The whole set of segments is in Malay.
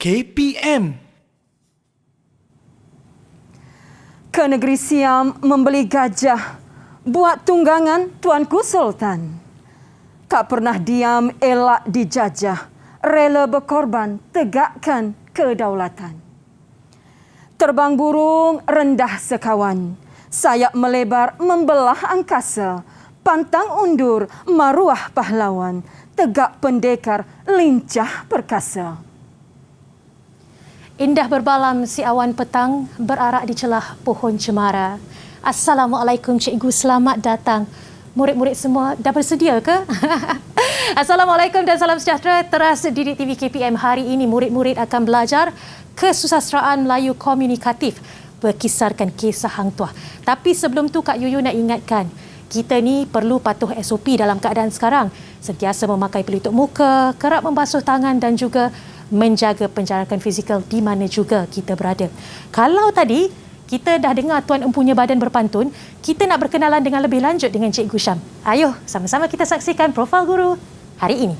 KPM. Ke negeri Siam membeli gajah, buat tunggangan Tuanku Sultan. Tak pernah diam, elak dijajah, rela berkorban tegakkan kedaulatan. Terbang burung rendah sekawan, sayap melebar membelah angkasa, pantang undur maruah pahlawan, tegak pendekar lincah perkasa. Indah berbalam si awan petang berarak di celah pohon cemara. Assalamualaikum cikgu, selamat datang. Murid-murid semua dah bersedia ke? Assalamualaikum dan salam sejahtera. Teras Didik TV KPM hari ini murid-murid akan belajar kesusasteraan Melayu komunikatif berkisarkan kisah Hang Tuah. Tapi sebelum tu Kak Yuyu nak ingatkan, kita ni perlu patuh SOP dalam keadaan sekarang. Sentiasa memakai pelitup muka, kerap membasuh tangan dan juga menjaga penjarakan fizikal di mana juga kita berada. Kalau tadi kita dah dengar Tuan Empunya Badan berpantun, kita nak berkenalan dengan lebih lanjut dengan Cikgu Syam. Ayo, sama-sama kita saksikan profil guru hari ini.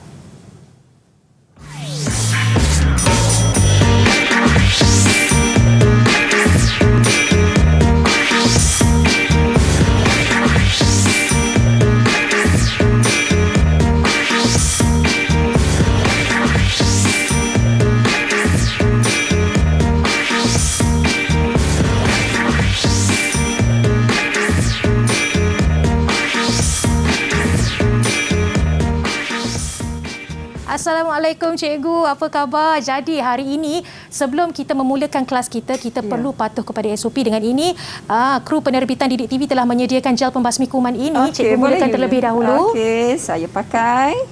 Assalamualaikum cikgu, apa khabar? Jadi hari ini sebelum kita memulakan kelas kita perlu patuh kepada SOP. Dengan ini kru penerbitan Didik TV telah menyediakan gel pembasmi kuman ini. Cikgu mulakan terlebih dahulu. Okey, saya pakai.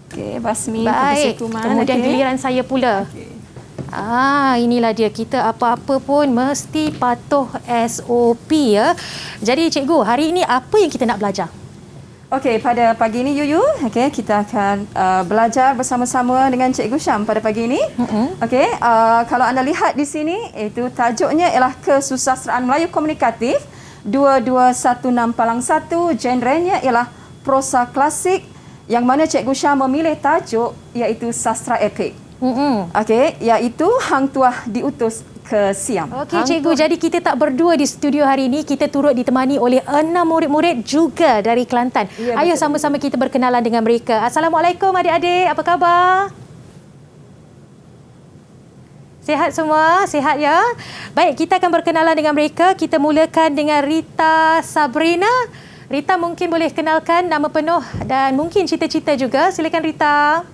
Okey, basmi pembasmi kuman. Kemudian giliran saya pula. Inilah dia, kita apa-apa pun mesti patuh SOP ya. Jadi cikgu, hari ini apa yang kita nak belajar? Okey, pada pagi ini Yuyu, kita akan belajar bersama-sama dengan Cikgu Syam pada pagi ini. Okey, kalau anda lihat di sini, itu tajuknya ialah Kesusasteraan Melayu Komunikatif 2216-1, genrenya ialah prosa klasik, yang mana Cikgu Syam memilih tajuk iaitu sastra epik. Okey, iaitu Hang Tuah diutus ke Siam. Okey cikgu, jadi kita tak berdua di studio hari ini, kita turut ditemani oleh 6 murid-murid juga dari Kelantan. Ya, ayo sama-sama kita berkenalan dengan mereka. Assalamualaikum adik-adik, apa khabar? Sihat semua? Sihat ya? Baik, kita akan berkenalan dengan mereka. Kita mulakan dengan Rita Sabrina. Rita, mungkin boleh kenalkan nama penuh dan mungkin cita-cita juga. Silakan Rita.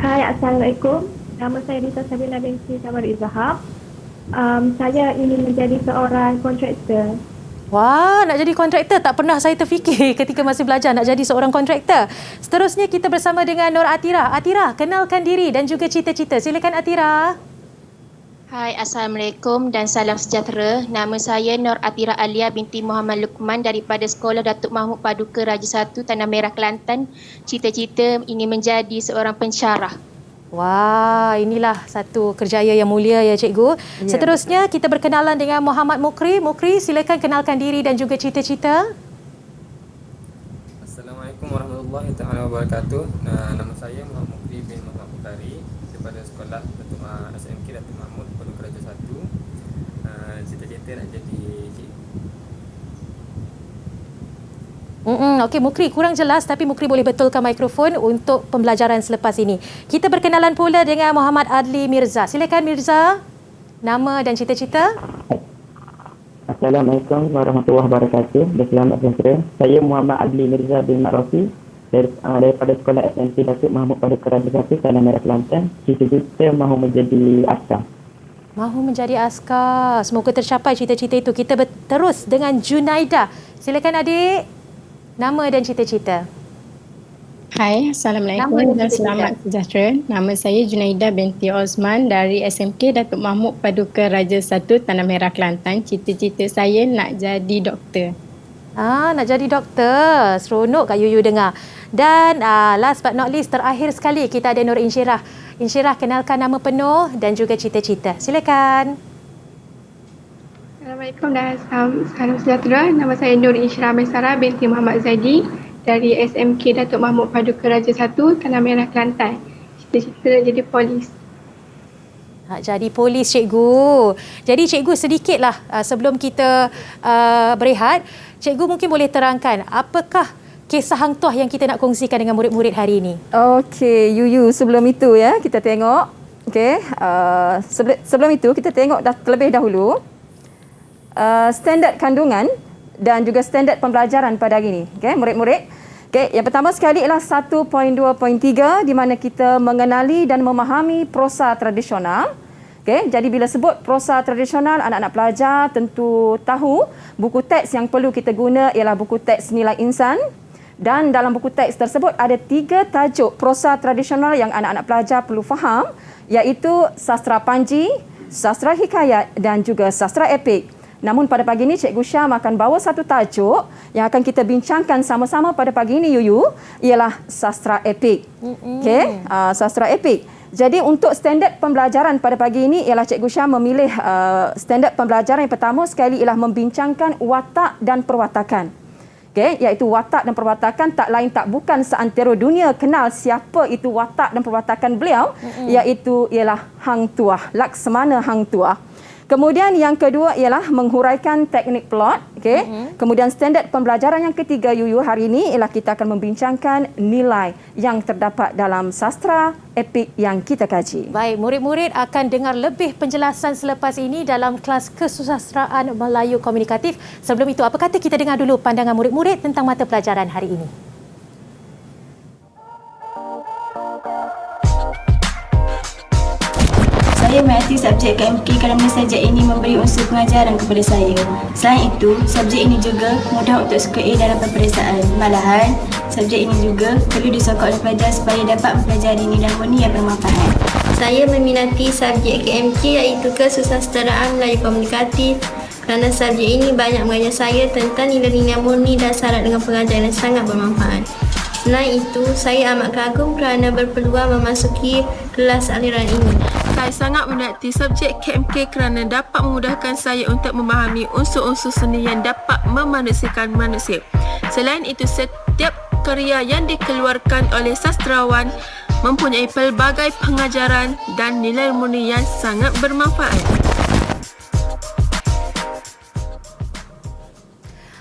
Hai, Assalamualaikum. Nama saya Rita Sabrina binti Kamar Izhab. Saya ingin menjadi seorang kontraktor. Wah, nak jadi kontraktor tak pernah saya terfikir ketika masih belajar nak jadi seorang kontraktor. Seterusnya kita bersama dengan Nur Atira. Atira, kenalkan diri dan juga cita-cita. Silakan Atira. Hai, Assalamualaikum dan salam sejahtera. Nama saya Nur Atira Alia binti Muhammad Luqman daripada Sekolah Datuk Mahmud Paduka Raja 1 Tanah Merah Kelantan. Cita-cita ingin menjadi seorang pensyarah. Wah, inilah satu kerjaya yang mulia ya cikgu. Ya. Seterusnya kita berkenalan dengan Muhammad Mukri. Mukri, silakan kenalkan diri dan juga cita-cita. Assalamualaikum warahmatullahi wabarakatuh. Nama saya Muhammad Mukri bin Muhammad Bukhari daripada Sekolah Datuk SMK Datuk Mahmud Paduka Raja 1. Cita-cita nak jadi cikgu. Okey, Mukri kurang jelas tapi Mukri boleh betulkan mikrofon untuk pembelajaran selepas ini. Kita berkenalan pula dengan Muhammad Adli Mirza. Silakan Mirza, nama dan cita-cita. Assalamualaikum warahmatullahi wabarakatuh. Selamat sejahtera. Saya Muhammad Adli Mirza bin Ma'rofi daripada Sekolah SMK Datuk Mahmud Paduka Raja 1 Tanah Merah Kelantan. Cita-cita mahu menjadi askar. Mahu menjadi askar. Semoga tercapai cita-cita itu. Kita terus dengan Junaida. Silakan adik. Nama dan cita-cita. Hai, Assalamualaikum dan selamat sejahtera. Nama saya Junaida binti Osman dari SMK Datuk Mahmud Paduka Raja 1 Tanah Merah Kelantan. Cita-cita saya nak jadi doktor. Nak jadi doktor. Seronok Kak Yuyu dengar. Dan last but not least, terakhir sekali kita ada Nur Insyirah. Insyirah, kenalkan nama penuh dan juga cita-cita. Silakan. Assalamualaikum dan salam sejahtera. Nama saya Nur Insyirah Maisara binti Muhammad Zaidi dari SMK Datuk Mahmud Paduka Raja 1 Tanah Merah Kelantan. cita-cita jadi polis. Nak jadi polis, cikgu. Jadi cikgu sedikitlah sebelum kita berehat, cikgu mungkin boleh terangkan apakah kisah hang tuah yang kita nak kongsikan dengan murid-murid hari ini? Okey, Yuyu, sebelum itu ya kita tengok. Okey, sebelum itu kita tengok terlebih dahulu standard kandungan dan juga standard pembelajaran pada hari ini. Okey, murid-murid. Okey, yang pertama sekali ialah 1.2.3 di mana kita mengenali dan memahami prosa tradisional. Okey, jadi bila sebut prosa tradisional, anak-anak pelajar tentu tahu buku teks yang perlu kita guna ialah buku teks Nilai Insan. Dan dalam buku teks tersebut ada 3 tajuk prosa tradisional yang anak-anak pelajar perlu faham, iaitu sastra panji, sastra hikayat dan juga sastra epik. Namun pada pagi ini Cikgu Syam akan bawa satu tajuk yang akan kita bincangkan sama-sama pada pagi ini, Yuyu, ialah sastra epik. Okey, sastra epik. Jadi untuk standard pembelajaran pada pagi ini ialah Cikgu Syam memilih standard pembelajaran yang pertama sekali ialah membincangkan watak dan perwatakan. Okey, iaitu watak dan perwatakan tak lain tak bukan seantero dunia kenal siapa itu watak dan perwatakan beliau, iaitu ialah Hang Tuah, Laksamana Hang Tuah. Kemudian yang kedua ialah menghuraikan teknik plot. Okay. Kemudian standard pembelajaran yang ketiga, Yuyu, hari ini ialah kita akan membincangkan nilai yang terdapat dalam sastra epik yang kita kaji. Baik, murid-murid akan dengar lebih penjelasan selepas ini dalam kelas kesusastraan Melayu Komunikatif. Sebelum itu, apa kata kita dengar dulu pandangan murid-murid tentang mata pelajaran hari ini. Saya mengerti subjek KMK kerana subjek ini memberi unsur pengajaran kepada saya. Selain itu, subjek ini juga mudah untuk suka A dalam peperiksaan. Malahan, subjek ini juga perlu disokong oleh pelajar supaya dapat mempelajari nilai murni yang bermanfaat. Saya meminati subjek KMK iaitu Kesusasteraan Melayu Komunikatif kerana subjek ini banyak mengajar saya tentang nilai-nilai murni dan syarat dengan pengajaran yang sangat bermanfaat. Selain itu, saya amat kagum kerana berpeluang memasuki kelas aliran ini. Saya sangat meminati subjek KMK kerana dapat memudahkan saya untuk memahami unsur-unsur seni yang dapat memanusiakan manusia. Selain itu, setiap karya yang dikeluarkan oleh sastrawan mempunyai pelbagai pengajaran dan nilai murni yang sangat bermanfaat.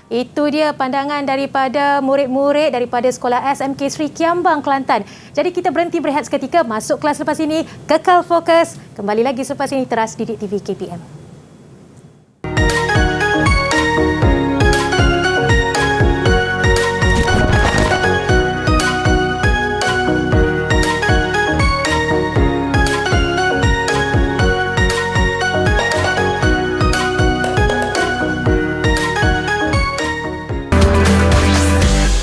Itu dia pandangan daripada murid-murid daripada Sekolah SMK Sri Kiambang, Kelantan. Jadi kita berhenti berehat seketika, masuk kelas lepas ini, kekal fokus. Kembali lagi selepas ini, teras Didik TV KPM.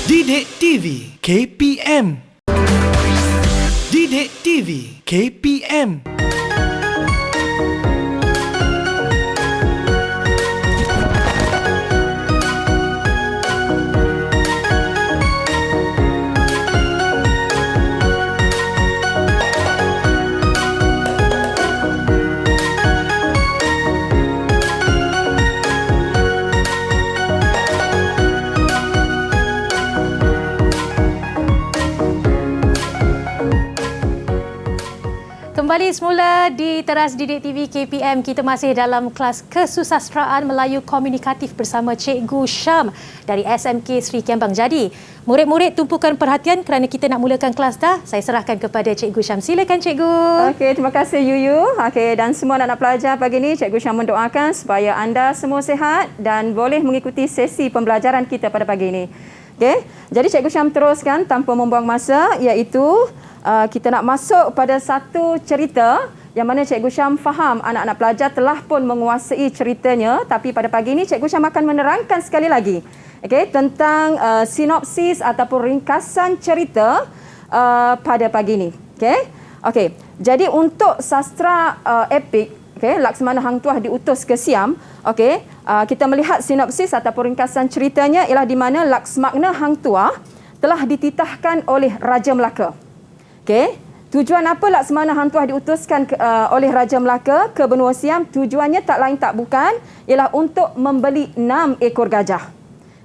Didik TV KPM. Didik TV KPM. Kembali semula di teras Didik TV KPM. Kita masih dalam kelas Kesusastraan Melayu Komunikatif bersama Cikgu Syam dari SMK Sri Kiambang. Jadi, murid-murid tumpukan perhatian kerana kita nak mulakan kelas dah. Saya serahkan kepada Cikgu Syam. Silakan Cikgu. Okey, terima kasih Yuyu. Okey, dan semua anak pelajar pagi ini Cikgu Syam mendoakan supaya anda semua sihat dan boleh mengikuti sesi pembelajaran kita pada pagi ini. Okey, jadi Cikgu Syam teruskan tanpa membuang masa, iaitu kita nak masuk pada satu cerita yang mana Cikgu Syam faham anak-anak pelajar telah pun menguasai ceritanya, tapi pada pagi ini Cikgu Syam akan menerangkan sekali lagi tentang sinopsis ataupun ringkasan cerita pada pagi ini. Okey. Jadi untuk sastra epik, Laksamana Hang Tuah diutus ke Siam, kita melihat sinopsis ataupun ringkasan ceritanya ialah di mana Laksmana Hang Tuah telah dititahkan oleh Raja Melaka. Tujuan apa Laksamana Hang Tuah diutuskan oleh Raja Melaka ke benua Siam? Tujuannya tak lain tak bukan ialah untuk membeli 6 ekor gajah.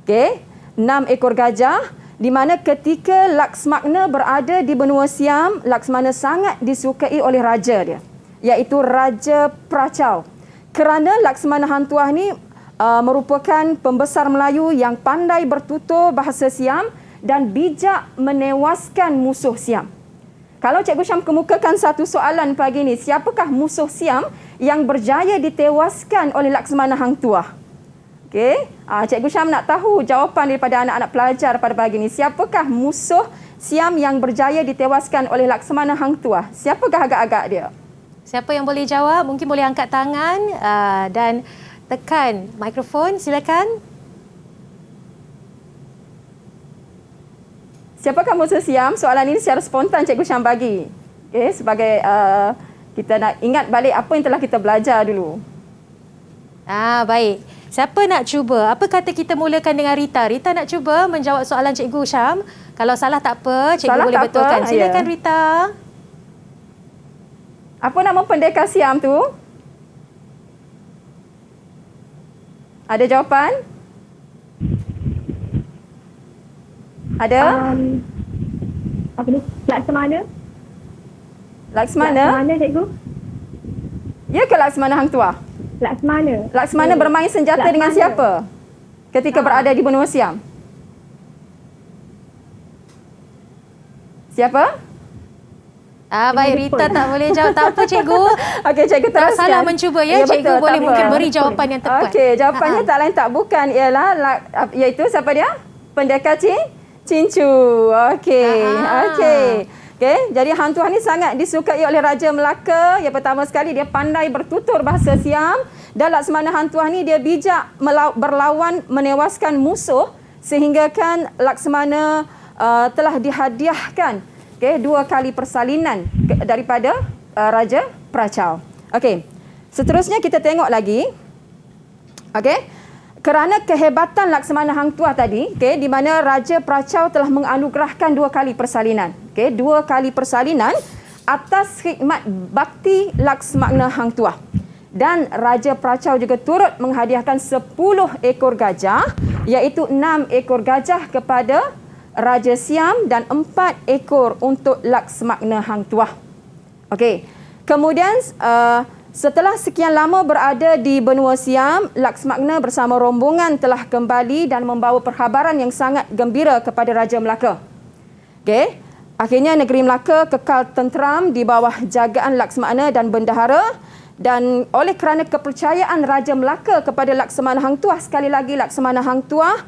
6 ekor gajah di mana ketika Laksmana berada di benua Siam, Laksmana sangat disukai oleh raja dia, iaitu Raja Prachau. Kerana Laksmana Hang Tuah ni merupakan pembesar Melayu yang pandai bertutur bahasa Siam dan bijak menewaskan musuh Siam. Kalau Cikgu Syam kemukakan satu soalan pagi ni, siapakah musuh Siam yang berjaya ditewaskan oleh Laksmana Hang Tuah? Okey, Cikgu Syam nak tahu jawapan daripada anak-anak pelajar pada pagi ini. Siapakah musuh Siam yang berjaya ditewaskan oleh Laksmana Hang Tuah? Siapakah agak-agak dia? Siapa yang boleh jawab, mungkin boleh angkat tangan dan tekan mikrofon. Silakan. Siapakah musuh Siam? Soalan ini secara spontan Cikgu Syam bagi. Okey, sebagai kita nak ingat balik apa yang telah kita belajar dulu. Baik. Siapa nak cuba? Apa kata kita mulakan dengan Rita? Rita nak cuba menjawab soalan Cikgu Syam. Kalau salah tak apa, Cikgu salah boleh tak betulkan. apa. Silakan Ya. Rita. Apa nama pendekar Siam tu? Ada jawapan? Ada? Apa ni? Laksmana? Laksmana? Laksmana, Cikgu? Ya ke Laksmana Hang Tuah? Laksmana. Laksmana bermain senjata dengan siapa ketika berada di benua Siam? Siapa? Baik, Rita tak boleh jawab. Tak apa, Cikgu. Okey, Cikgu teruskan. Tak salah mencuba ya. Cikgu betul, boleh tak mungkin apa. beri jawapan yang tepat. Okey, jawapannya tak lain tak bukan ialah iaitu siapa dia? Pendekar Cincu. Okey. Okey. Okey, jadi Hang Tuah ni sangat disukai oleh Raja Melaka. Yang pertama sekali dia pandai bertutur bahasa Siam, dan Laksmana Hang Tuah ni dia bijak berlawan menewaskan musuh sehingga kan Laksmana telah dihadiahkan 2 kali persalinan daripada Raja Prachau. Okey. Seterusnya kita tengok lagi. Okey. Kerana kehebatan Laksmana Hang Tuah tadi, di mana Raja Prachau telah menganugerahkan 2 kali persalinan. 2 kali persalinan atas khidmat bakti Laksmana Hang Tuah. Dan Raja Prachau juga turut menghadiahkan 10 ekor gajah, iaitu 6 ekor gajah kepada Raja Siam dan 4 ekor untuk Laksmana Hang Tuah. Okey. Kemudian setelah sekian lama berada di benua Siam, Laksmana bersama rombongan telah kembali dan membawa perkhabaran yang sangat gembira kepada Raja Melaka. Okey. Akhirnya negeri Melaka kekal tenteram di bawah jagaan Laksmana dan bendahara, dan oleh kerana kepercayaan Raja Melaka kepada Laksmana Hang Tuah, sekali lagi Laksmana Hang Tuah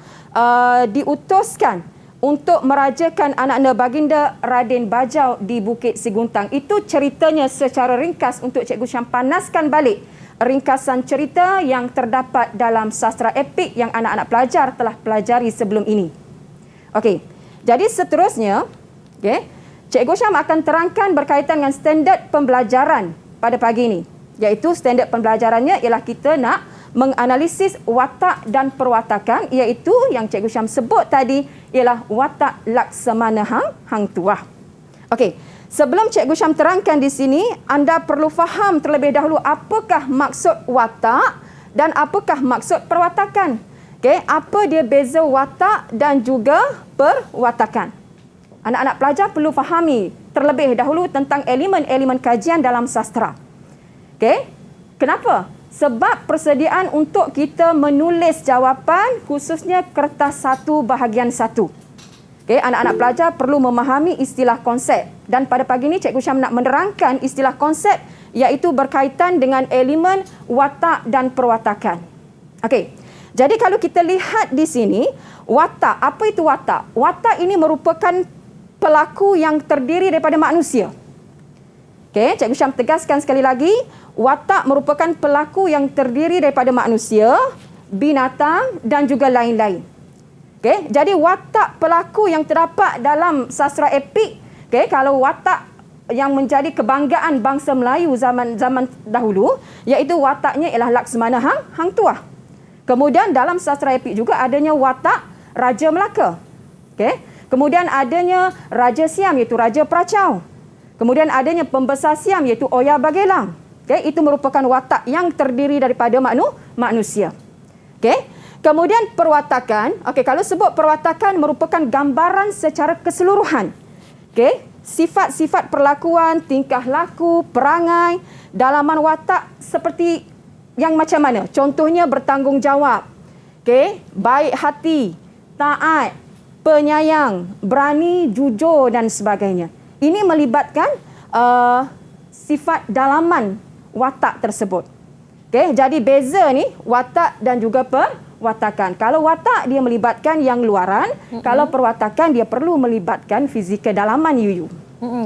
diutuskan untuk merajakan anak-anak baginda Raden Bajau di Bukit Siguntang. Itu ceritanya secara ringkas untuk Cikgu Syam panaskan balik ringkasan cerita yang terdapat dalam sastra epik yang anak-anak pelajar telah pelajari sebelum ini. Okey. Jadi seterusnya, Cikgu Syam akan terangkan berkaitan dengan standard pembelajaran pada pagi ini. Iaitu standard pembelajarannya ialah kita nak menganalisis watak dan perwatakan, iaitu yang Cikgu Syam sebut tadi ialah watak Laksmana Hang Tuah. Okey, sebelum Cikgu Syam terangkan di sini, anda perlu faham terlebih dahulu apakah maksud watak dan apakah maksud perwatakan. Okey, apa dia beza watak dan juga perwatakan. Anak-anak pelajar perlu fahami terlebih dahulu tentang elemen-elemen kajian dalam sastra. Okey, kenapa? Sebab persediaan untuk kita menulis jawapan, khususnya kertas 1 bahagian 1. Okey, anak-anak pelajar perlu memahami istilah konsep. Dan pada pagi ini Cikgu Syam nak menerangkan istilah konsep, iaitu berkaitan dengan elemen watak dan perwatakan. Okey, jadi kalau kita lihat di sini, watak, apa itu watak? Watak ini merupakan pelaku yang terdiri daripada manusia. Okey, Cikgu Syam tegaskan sekali lagi, watak merupakan pelaku yang terdiri daripada manusia, binatang dan juga lain-lain. Okey, jadi watak pelaku yang terdapat dalam sastra epik, kalau watak yang menjadi kebanggaan bangsa Melayu zaman dahulu, iaitu wataknya ialah Laksmana Hang Tuah. Kemudian dalam sastra epik juga adanya watak Raja Melaka. Okey, kemudian adanya Raja Siam iaitu Raja Prachau. Kemudian adanya pembesar Siam iaitu Oya Bagelang. Itu merupakan watak yang terdiri daripada manusia. Kemudian perwatakan. Okey, kalau sebut perwatakan merupakan gambaran secara keseluruhan. Okey, sifat-sifat perlakuan, tingkah laku, perangai, dalaman watak seperti yang macam mana? Contohnya bertanggungjawab. Okey, baik hati, taat, penyayang, berani, jujur dan sebagainya. Ini melibatkan sifat dalaman watak tersebut. Okey, jadi beza ni watak dan juga perwatakan. Kalau watak dia melibatkan yang luaran, kalau perwatakan dia perlu melibatkan fizikal dalaman Yuyu.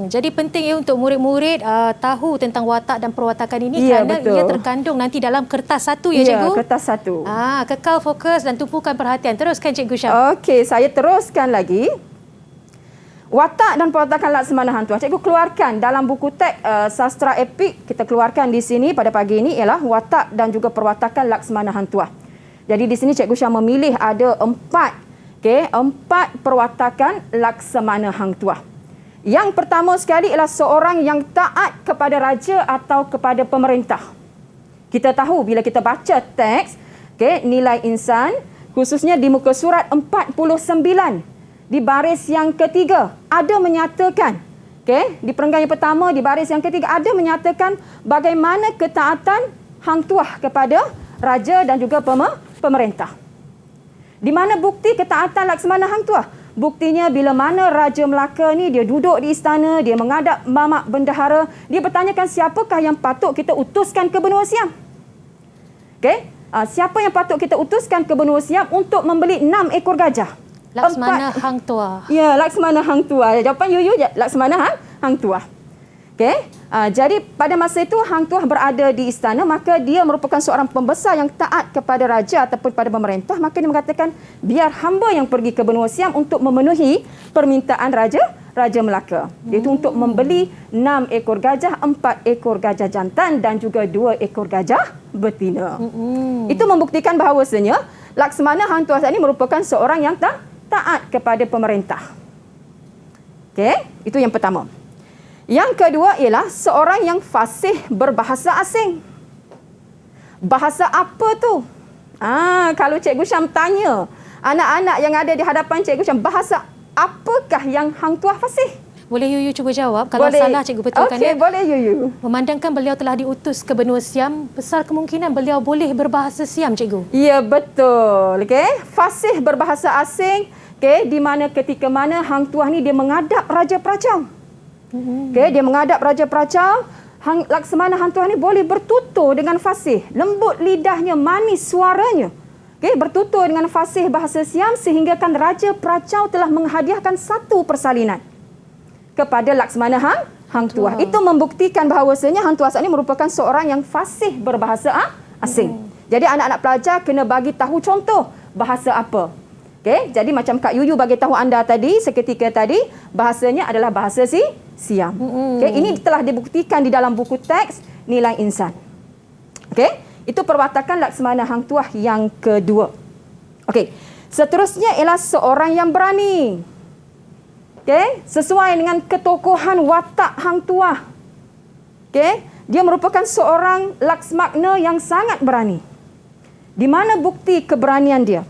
Jadi penting untuk murid-murid tahu tentang watak dan perwatakan ini kerana ia terkandung nanti dalam kertas satu ya cikgu? Ya, kertas satu. Kekal fokus dan tumpukan perhatian. Teruskan Cikgu Syam. Okey, saya teruskan lagi. Watak dan perwatakan Laksamana Hang Tuah. Cikgu keluarkan dalam buku teks sastra epik, kita keluarkan di sini pada pagi ini ialah watak dan juga perwatakan Laksamana Hang Tuah. Jadi di sini Cikgu Syam memilih ada 4 perwatakan Laksamana Hang Tuah. Yang pertama sekali ialah seorang yang taat kepada raja atau kepada pemerintah. Kita tahu bila kita baca teks, nilai insan, khususnya di muka surat 49, di baris yang ketiga, ada menyatakan, di perenggan yang pertama, di baris yang ketiga, ada menyatakan bagaimana ketaatan Hang Tuah kepada raja dan juga pemerintah. Di mana bukti ketaatan Laksamana Hang Tuah? Buktinya bila mana Raja Melaka ni dia duduk di istana, dia menghadap Mamak Bendahara, dia bertanyakan siapakah yang patut kita utuskan ke benua Siam. Siapa yang patut kita utuskan ke benua Siam untuk membeli 6 ekor gajah? Laksamana Hang Tuah. Ya, Laksamana Hang Tuah. Jawapan Yuyu, Laksamana Hang Tuah. Jadi pada masa itu Hang Tuah berada di istana, maka dia merupakan seorang pembesar yang taat kepada raja ataupun pada pemerintah, maka dia mengatakan biar hamba yang pergi ke benua Siam untuk memenuhi permintaan Raja Melaka. Iaitu untuk membeli 6 ekor gajah, 4 ekor gajah jantan dan juga 2 ekor gajah betina. Itu membuktikan bahawasanya Laksamana Hang Tuah ini merupakan seorang yang taat kepada pemerintah. Itu yang pertama. Yang kedua ialah seorang yang fasih berbahasa asing. Bahasa apa tu? Kalau Cikgu Syam tanya anak-anak yang ada di hadapan Cikgu Syam, bahasa apakah yang Hang Tuah fasih? Boleh Yuyu cuba jawab? Kalau boleh. Salah Cikgu betulkan ya. Boleh Yuyu. Memandangkan beliau telah diutus ke benua Siam, besar kemungkinan beliau boleh berbahasa Siam, Cikgu. Ya, betul. Fasih berbahasa asing, di mana ketika mana Hang Tuah ni dia menghadap Raja Pracau. Dia menghadap Raja Pracau, Laksamana Hang Tuah ni boleh bertutur dengan fasih, lembut lidahnya, manis suaranya. Bertutur dengan fasih bahasa Siam sehingga kan Raja Pracau telah menghadiahkan 1 persalinan kepada Laksamana Hang Tuah. Itu membuktikan bahawasanya Hang Tuah ini merupakan seorang yang fasih berbahasa asing. Jadi anak-anak pelajar kena bagi tahu contoh bahasa apa. Jadi macam Kak Yuyu bagi tahu anda tadi, seketika tadi, bahasanya adalah bahasa Siam. Ini telah dibuktikan di dalam buku teks Nilai Insan. Itu perwatakan Laksamana Hang Tuah yang kedua. Seterusnya ialah seorang yang berani. Sesuai dengan ketokohan watak Hang Tuah. Dia merupakan seorang Laksmagna yang sangat berani. Di mana bukti keberanian dia?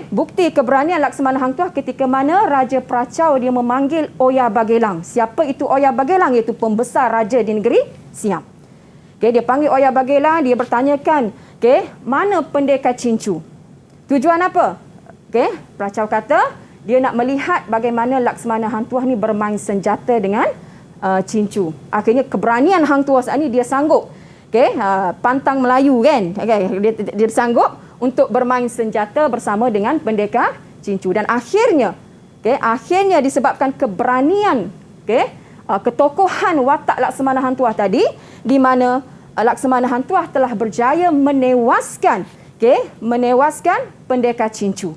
Bukti keberanian Laksamana Hang Tuah ketika mana Raja Pracau dia memanggil Oya Bagelang. Siapa itu Oya Bagelang? Iaitu pembesar raja di negeri Siam. Dia panggil Oya Bagelang, dia bertanyakan, mana pendekar Cincu? Tujuan apa? Pracau kata dia nak melihat bagaimana Laksamana Hang Tuah ni bermain senjata dengan Cincu. Akhirnya keberanian Hang Tuah ni dia sanggup pantang Melayu kan. Dia sanggup untuk bermain senjata bersama dengan pendekar Cincu dan akhirnya disebabkan keberanian ketokohan watak Laksamana Hang Tuah tadi, di mana Laksamana Hang Tuah telah berjaya menewaskan pendekar Cincu.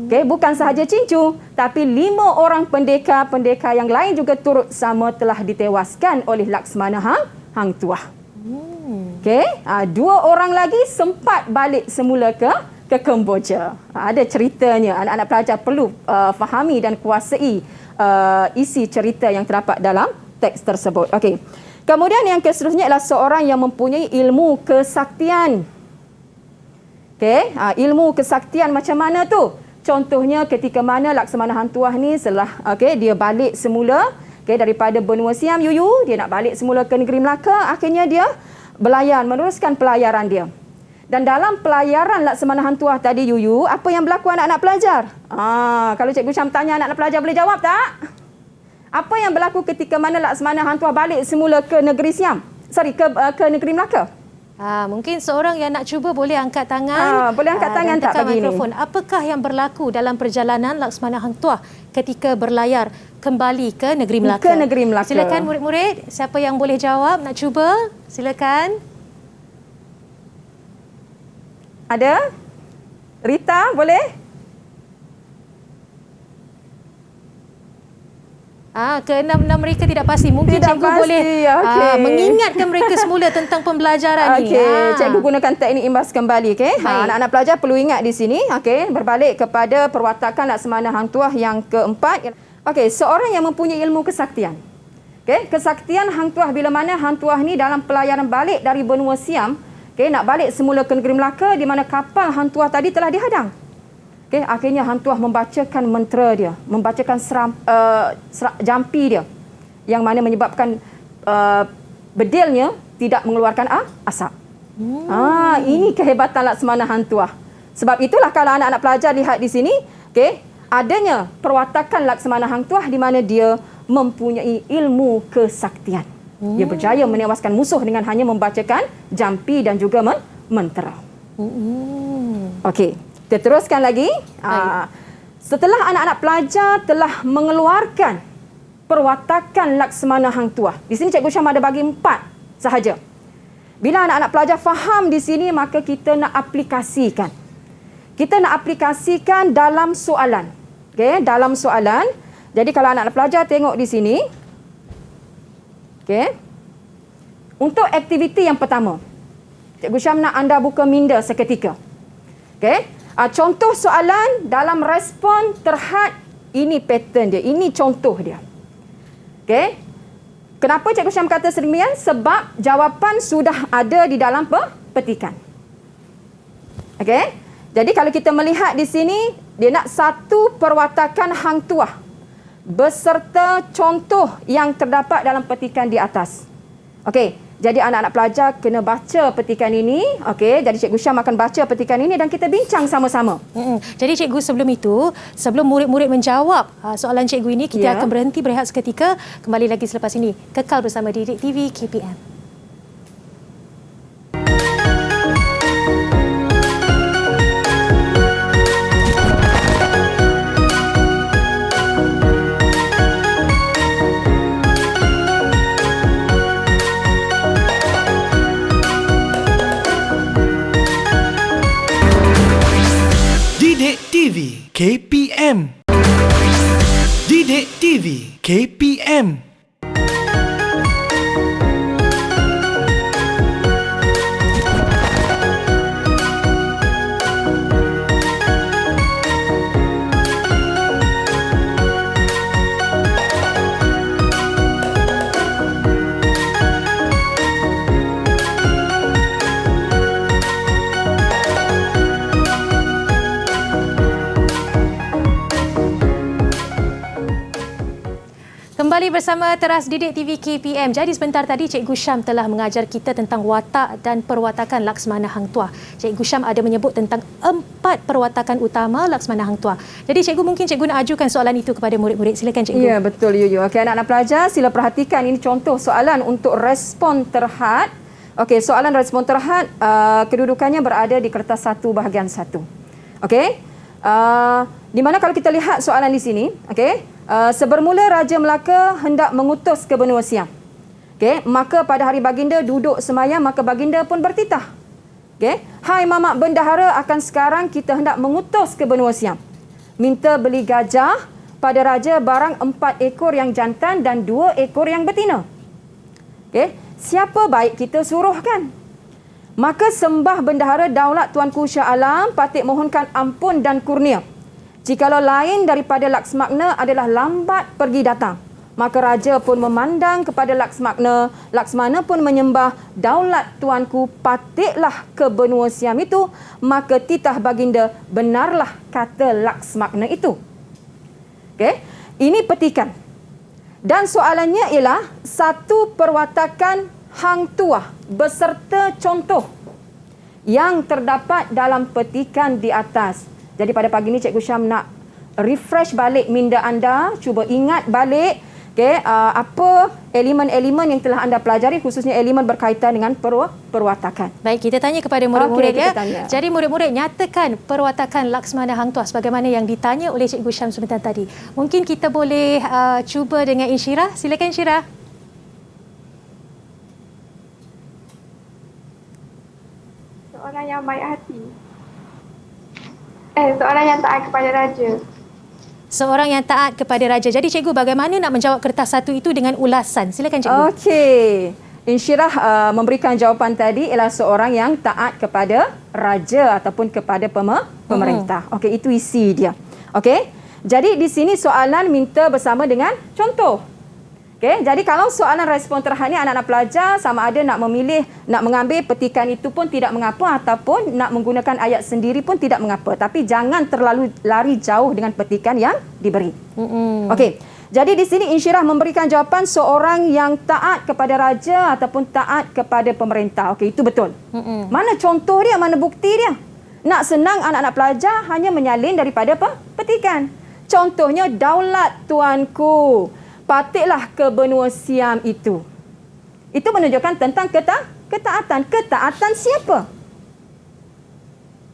Bukan sahaja Cincu, tapi 5 orang pendekar yang lain juga turut sama telah ditewaskan oleh Laksamana Hang Tuah. 2 orang lagi sempat balik semula ke Kemboja. Ada ceritanya. Anak-anak pelajar perlu fahami dan kuasai isi cerita yang terdapat dalam teks tersebut. Kemudian yang seterusnya ialah seorang yang mempunyai ilmu kesaktian. Okey, ilmu kesaktian macam mana tu? Contohnya ketika mana Laksamana Hang Tuah ni setelah dia balik semula daripada benua Siam Yuyu, dia nak balik semula ke negeri Melaka, akhirnya dia berlayar, meneruskan pelayaran dia. Dan dalam pelayaran Laksamana Hang Tuah tadi Yuyu, apa yang berlaku anak-anak pelajar? Kalau Cikgu Syam tanya anak-anak pelajar boleh jawab tak? Apa yang berlaku ketika mana Laksamana Hang Tuah balik semula ke negeri Siam? Ke negeri Melaka? Mungkin seorang yang nak cuba boleh angkat tangan. Boleh angkat tangan tak pagi ni? Apakah yang berlaku dalam perjalanan Laksamana Hang Tuah ketika berlayar kembali ke negeri Melaka? Ke negeri Melaka. Silakan murid-murid, siapa yang boleh jawab, nak cuba? Silakan. Ada? Rita, boleh? Keenam-enam mereka tidak pasti. Mungkin tidak cikgu pasti. Boleh mengingatkan mereka semula tentang pembelajaran ni. Cikgu gunakan teknik imbas kembali. Anak-anak pelajar perlu ingat di sini. Berbalik kepada perwatakan Laksamana Hang Tuah yang keempat. Seorang yang mempunyai ilmu kesaktian. Kesaktian Hang Tuah bila mana Hang Tuah ni dalam pelayaran balik dari benua Siam, nak balik semula ke negeri Melaka di mana kapal Hang Tuah tadi telah dihadang. Akhirnya Hang Tuah membacakan mantra dia, membacakan jampi dia yang mana menyebabkan bedilnya tidak mengeluarkan asap. Ini kehebatan Laksamana Hang Tuah. Sebab itulah kalau anak-anak pelajar lihat di sini, adanya perwatakan Laksamana Hang Tuah di mana dia mempunyai ilmu kesaktian. Dia berjaya menewaskan musuh dengan hanya membacakan jampi dan juga mantra. Kita teruskan lagi. Setelah anak-anak pelajar telah mengeluarkan perwatakan Laksamana Hang Tuah. Di sini Cikgu Syam ada bagi 4 sahaja. Bila anak-anak pelajar faham di sini, maka kita nak aplikasikan. Kita nak aplikasikan dalam soalan. Dalam soalan. Jadi kalau anak-anak pelajar tengok di sini. Untuk aktiviti yang pertama, Cikgu Syam nak anda buka minda seketika. Contoh soalan dalam respon terhad, ini pattern dia, ini contoh dia. Kenapa Cikgu Syam kata sedemikian? Sebab jawapan sudah ada di dalam petikan. Jadi kalau kita melihat di sini, dia nak satu perwatakan Hang Tuah beserta contoh yang terdapat dalam petikan di atas. Jadi anak-anak pelajar kena baca petikan ini. Jadi Cikgu Syam akan baca petikan ini dan kita bincang sama-sama. Jadi cikgu sebelum murid-murid menjawab soalan cikgu ini, kita akan berhenti berehat seketika. Kembali lagi selepas ini. Kekal bersama Didik TV KPM. Didik TV KPM. Didik TV KPM. Kembali bersama Teras Didik TV KPM. Jadi sebentar tadi Cikgu Syam telah mengajar kita tentang watak dan perwatakan Laksamana Hang Tuah. Cikgu Syam ada menyebut tentang 4 perwatakan utama Laksamana Hang Tuah. Jadi cikgu, mungkin cikgu nak ajukan soalan itu kepada murid-murid. Silakan cikgu. Ya, betul Yuyu. Anak-anak pelajar sila perhatikan, ini contoh soalan untuk respon terhad. Soalan respon terhad kedudukannya berada di kertas 1 bahagian 1. Di mana kalau kita lihat soalan di sini, sebermula Raja Melaka hendak mengutus ke benua Siam. Maka pada hari baginda duduk semayang, maka baginda pun bertitah. Hai mamak bendahara, akan sekarang kita hendak mengutus ke benua Siam. Minta beli gajah pada raja barang 4 ekor yang jantan dan 2 ekor yang betina. Siapa baik kita suruhkan? Maka sembah bendahara daulat Tuanku Shah Alam, patut mohonkan ampun dan kurnia. Jikalau lain daripada Laksmana adalah lambat pergi datang, Maka raja pun memandang kepada Laksmana. Laksmana pun menyembah, daulat tuanku, patiklah ke benua Siam itu. Maka titah baginda, benarlah kata Laksmana itu. Okey, ini petikan. Dan soalannya ialah satu perwatakan hang tuah beserta contoh yang terdapat dalam petikan di atas. Jadi pada pagi ini Cikgu Syam nak refresh balik minda anda, cuba ingat balik apa elemen-elemen yang telah anda pelajari, khususnya elemen berkaitan dengan perwatakan. Baik, kita tanya kepada murid-murid ya. Tanya. Jadi murid-murid nyatakan perwatakan Laksmana Hang Tuah sebagaimana yang ditanya oleh Cikgu Syam sebentar tadi. Mungkin kita boleh cuba dengan Insyirah. Silakan Insyirah. Seorang yang baik hati. Seorang yang taat kepada raja. Seorang yang taat kepada raja. Jadi cikgu bagaimana nak menjawab kertas satu itu dengan ulasan? Silakan cikgu. Okey. Insyirah memberikan jawapan tadi ialah seorang yang taat kepada raja ataupun kepada pemerintah. Okey, itu isi dia. Okey. Jadi di sini soalan minta bersama dengan contoh. Okey, jadi kalau soalan respon terhad ni anak-anak pelajar sama ada nak memilih, nak mengambil petikan itu pun tidak mengapa ataupun nak menggunakan ayat sendiri pun tidak mengapa. Tapi jangan terlalu lari jauh dengan petikan yang diberi. Okey, jadi di sini Insyirah memberikan jawapan seorang yang taat kepada raja ataupun taat kepada pemerintah. Okey, itu betul. Mana contoh dia, mana bukti dia? Nak senang anak-anak pelajar hanya menyalin daripada petikan. Contohnya, daulat tuanku, patiklah ke benua Siam itu. Itu menunjukkan tentang ketaatan. Ketaatan siapa?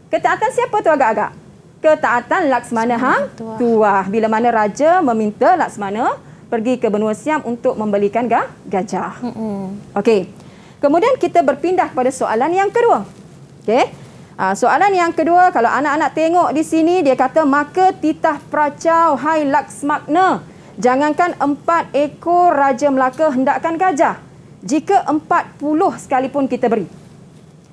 Ketaatan siapa tu agak-agak? Ketaatan Laksmana Hang Tuah. Bila mana raja meminta Laksmana pergi ke benua Siam untuk membelikan gajah. Okey. Kemudian kita berpindah kepada soalan yang kedua. Okey. Soalan yang kedua, kalau anak-anak tengok di sini, dia kata, maka titah pracau, hai Laksmana, jangankan 4 ekor Raja Melaka hendakkan gajah, jika 40 sekalipun kita beri.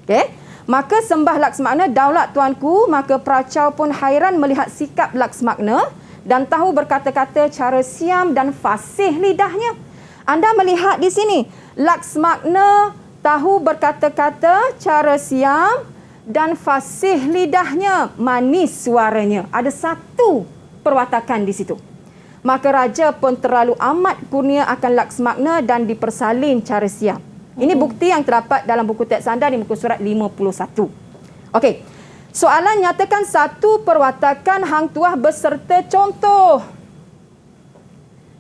Okey. Maka sembah Laksmana, daulat tuanku, maka pracau pun hairan melihat sikap Laksmana dan tahu berkata-kata cara siam dan fasih lidahnya. Anda melihat di sini, Laksmana tahu berkata-kata cara siam dan fasih lidahnya, manis suaranya. Ada satu perwatakan di situ. Maka raja pun terlalu amat kurnia akan Laksmana dan dipersalin cara siam. Ini bukti yang terdapat dalam buku teks anda di muka surat 51. Okey. Soalan nyatakan satu perwatakan hang tuah beserta contoh.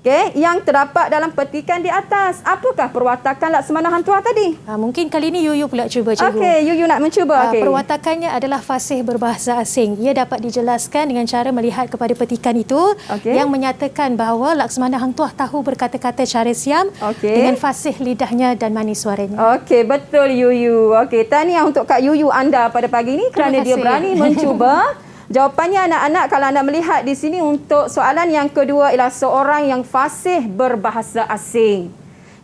Okey, yang terdapat dalam petikan di atas. Apakah perwatakan Laksmana Hang Tuah tadi? Mungkin kali ini Yuyu pula cuba cikgu. Okey, Yuyu nak mencuba. Okey. Perwatakannya adalah fasih berbahasa asing. Ia dapat dijelaskan dengan cara melihat kepada petikan itu yang menyatakan bahawa Laksmana Hang Tuah tahu berkata-kata cara siam dengan fasih lidahnya dan manis suaranya. Okey, betul Yuyu. Okey, tahniah untuk Kak Yuyu anda pada pagi ini kerana dia berani mencuba. Jawapannya anak-anak, kalau anda melihat di sini untuk soalan yang kedua ialah seorang yang fasih berbahasa asing.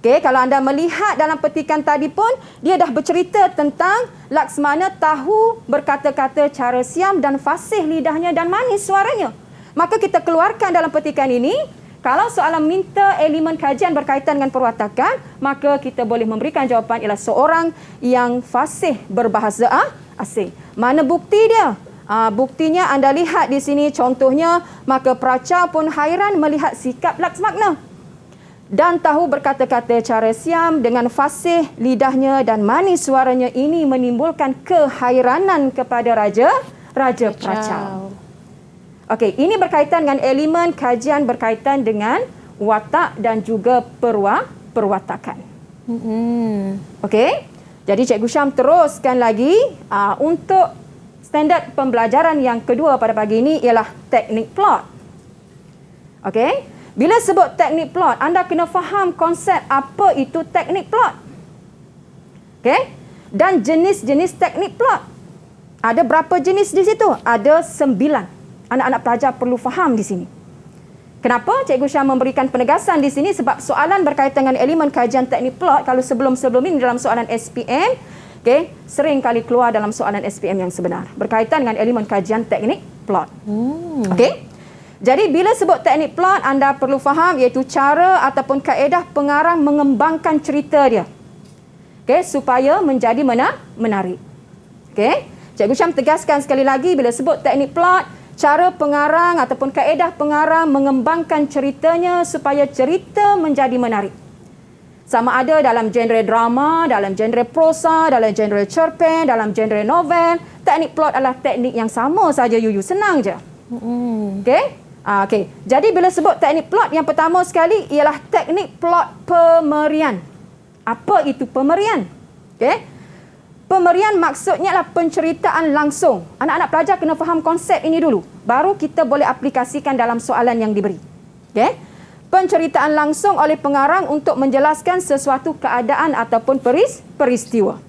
Okey, kalau anda melihat dalam petikan tadi pun dia dah bercerita tentang Laksmana tahu berkata-kata cara siam dan fasih lidahnya dan manis suaranya. Maka kita keluarkan dalam petikan ini, kalau soalan minta elemen kajian berkaitan dengan perwatakan, maka kita boleh memberikan jawapan ialah seorang yang fasih berbahasa asing. Mana bukti dia? Buktinya anda lihat di sini, contohnya, maka pracau pun hairan melihat sikap Laksmana dan tahu berkata-kata cara siam dengan fasih lidahnya dan manis suaranya. Ini menimbulkan kehairanan kepada Raja Pracau. Okey, ini berkaitan dengan elemen kajian berkaitan dengan watak dan juga perwatakan. Okey, jadi Cikgu Syam teruskan lagi untuk standard pembelajaran yang kedua pada pagi ini ialah teknik plot. Okey, bila sebut teknik plot, anda kena faham konsep apa itu teknik plot. Okey, dan jenis-jenis teknik plot. Ada berapa jenis di situ? Ada 9. Anak-anak pelajar perlu faham di sini. Kenapa Cikgu Syam memberikan penegasan di sini? Sebab soalan berkaitan dengan elemen kajian teknik plot, kalau sebelum-sebelum ini dalam soalan SPM, sering kali keluar dalam soalan SPM yang sebenar berkaitan dengan elemen kajian teknik plot. Okey. Jadi bila sebut teknik plot, anda perlu faham iaitu cara ataupun kaedah pengarang mengembangkan cerita dia. Okey, supaya menjadi menarik. Okey, Cikgu Syam tegaskan sekali lagi, bila sebut teknik plot, cara pengarang ataupun kaedah pengarang mengembangkan ceritanya supaya cerita menjadi menarik. Sama ada dalam genre drama, dalam genre prosa, dalam genre cerpen, dalam genre novel, teknik plot adalah teknik yang sama saja Yuyu, senang je. Okey. Okey. Jadi bila sebut teknik plot, yang pertama sekali ialah teknik plot pemerian. Apa itu pemerian? Okey. Pemerian maksudnya adalah penceritaan langsung. Anak-anak pelajar kena faham konsep ini dulu, baru kita boleh aplikasikan dalam soalan yang diberi. Okey. Penceritaan langsung oleh pengarang untuk menjelaskan sesuatu keadaan ataupun peristiwa.